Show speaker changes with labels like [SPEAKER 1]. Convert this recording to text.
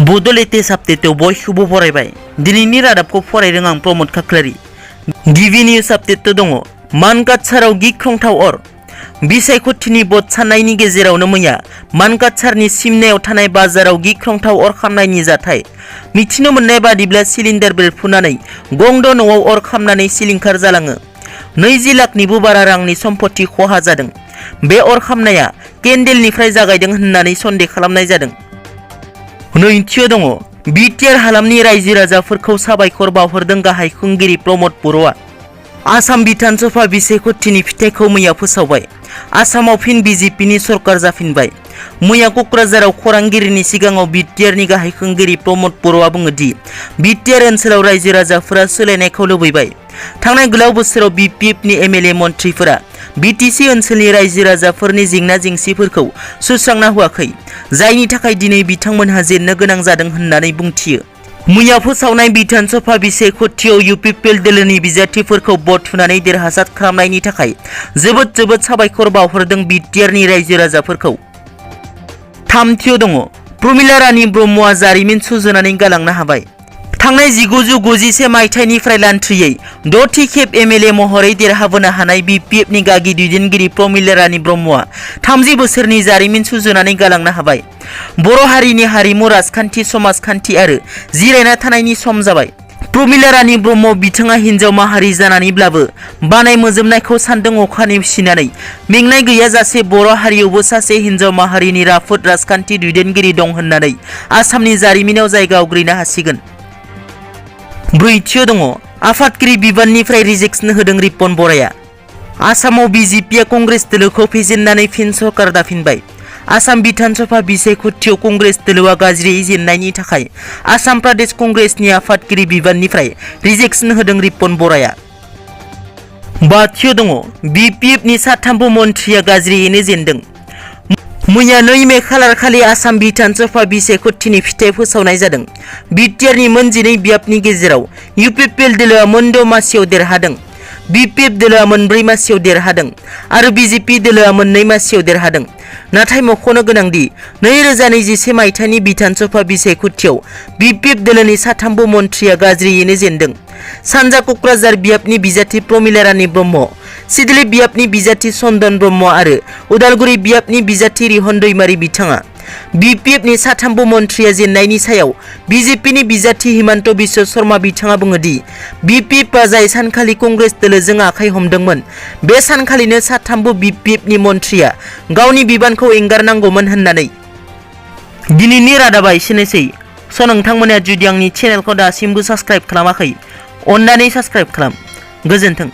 [SPEAKER 1] बड'लेण्ड आपडेटआव बयखौबो बरायबाय। दिनैनि रादाबखौ फरायदों आं प्रमद खाख्लारि। गिबि निउज आपडेट दङ। मानकाछाराव गिख्रंथाव अर। बिसायख'थिनि भट साननायनि गेजेरावनो मैया मानकाछारनि सिमनायाव थानाय बाजाराव गिख्रंथाव अर खामनायनि जाथाय। मिथिनो मोननाय बादिब्ला सिलिन्डार बेरफुनानै गंद' न'आव अर खामनानै सिलिंखार जालाङो। 20 लाखनिबो बारा रांनि सम्पत्ति खहा जादों। बे अर खामनाया केन्डेलनिफ्राय जागायदों होननानै सन्देह खालामनाय जादों। नैथियाव दङ। बिटिआर हालामनि रायजो राजाफोरखौ साबायखर बावहरदों गाहाय खुंगिरि प्रमद बर'आ। आसाम बिधान सभा बिसायख'थिनि फिथाइखौ मैया फोसावबाय। आसामाव फिन बिजेपिनि सरकार जाफिनबाय। मैया क'क्राझाराव खौरांगिरिनि सिगाङाव बिटिआरनि गाहाय खुंगिरि प्रमद बर'आ बुङो दि बिटिआर ओनसोलाव रायजो राजाफोरा सोलायनायखौ लुबैबाय। थांनाय गोलाव बोसोराव बिपिएफनि एमएलए मन्थ्रिफोरा बिटिसि ओनसोलनि रायजो राजाफोरनि जेंना जेंसिफोरखौ सुस्रांना होआखै, जायनि थाखाय दिनै बिथांमोनहा जेननो गोनां जादों होननानै बुंथियो। मैया फोसावनाय बिधान सभा बिसायख'थियाव इउपिपिएल दोलोनि बिजाथिफोरखौ भट होनानै देरहासार खालामनायनि थाखाय जोबोद साबायखर बावहरदों बिटिआरनि रायजो राजाफोरखौ। थामथियाव दङ। प्रमिला रानी ब्रह्मआ जारिमिन सुजुनानै गालांनो हाबाय। थांनाय 1991 मायथाइनिफ्राय लान्थ्रियै 6थि खेब एमएलए महरै देरहाबोनो हानाय बिपिएफनि गागि दैदेनगिरि प्रमिला रानी ब्रह्मआ 30 बोसोरनि जारिमिन सुजुनानै गालांनो हाबाय। बर' हारिनि हारिमु, राजखान्थि, समाजखान्थि आरो जिरायना थानायनि सम जाबाय। प्रमिला रानी ब्रह्म बिथाङा हिन्जाव माहारि जानानैब्लाबो बानाय मोजोमनायखौ सान्दुं अखा नेवसिनानै मेंनाय गैयाजासे बर' हारियावबो सासे हिन्जाव माहारिनि राफोद राजखान्थि दैदेनगिरि दं होननानै आसामनि जारिमिनाव जायगा आवग्रिनो हासिगोन। ब्रैथियाव दङ। आफादगिरि बिबाननिफ्राय रिजेक्सन होदों रिपन बराया। आसामाव बिजेपिया कंग्रेस दोलोखौ फेजेननानै फिन सरकार दाफिनबाय। आसाम बिधान सभा बिसायख'थियाव कंग्रेस दोलोआ गाज्रियै जेननायनि थाखाय आसाम प्रदेश कंग्रेसनि आफादगिरि बिबाननिफ्राय रिजेक्सन होदों रिपन बराया। बाथियाव दङ। बिपिएफनि साथामबो मन्थ्रिया गाज्रियैनो जेनदों। मैया 2 मे खालार खालि आसाम बिधान सभा बिसायख'थिनि फिथाइ फोसावनाय जादों। बिटिआरनि मोन 12 बियाबनि गेजेराव इउपिपिएल दोलोआ मोन 6 मासियाव देरहादों, बिपिएफ दोलोआ मोन 4 मासियाव देरहादों आरो बिजेपि दोलोआ मोन 2 मासियाव देरहादों। नाथाय मख'नो गोनांदि 2021 मायथाइनि बिधान सभा बिसायख'थियाव बिपिएफ दोलोनि साथामबो मन्थ्रिया गाज्रियैनो जेनदों। सानजा क'क्राझार बियाबनि बिजाथि प्रमिला रानी ब्रह्म, सिडली बियाबनि बिजाथि चन्दन ब्रह्म आरो उदालगुरि बियाबनि बिजाथि रिहन दैमारी बिथाङा। बिपिएफनि साथामबो मन्थ्रिया जेननायनि सायाव बिजेपिनि बिजाथि हिमन्त बिश्व शर्मा बिथाङा बुङो दि बिपिएफआ जाय सानखालि कंग्रेस दोलोजों आखाइ हमदोंमोन, बे सानखालिनो साथामबो बिपिएफनि मन्थ्रिया गावनि बिबानखौ एंगारनांगौमोन होननानै। दिनैनि रादाबा एसेनोसै। नोंथांमोना जुदि आंनि चेनेलखौ दासिमबो साबस्क्राइब खालामाखै, अन्नानै साबस्क्राइब खालाम। गोजोन्थों।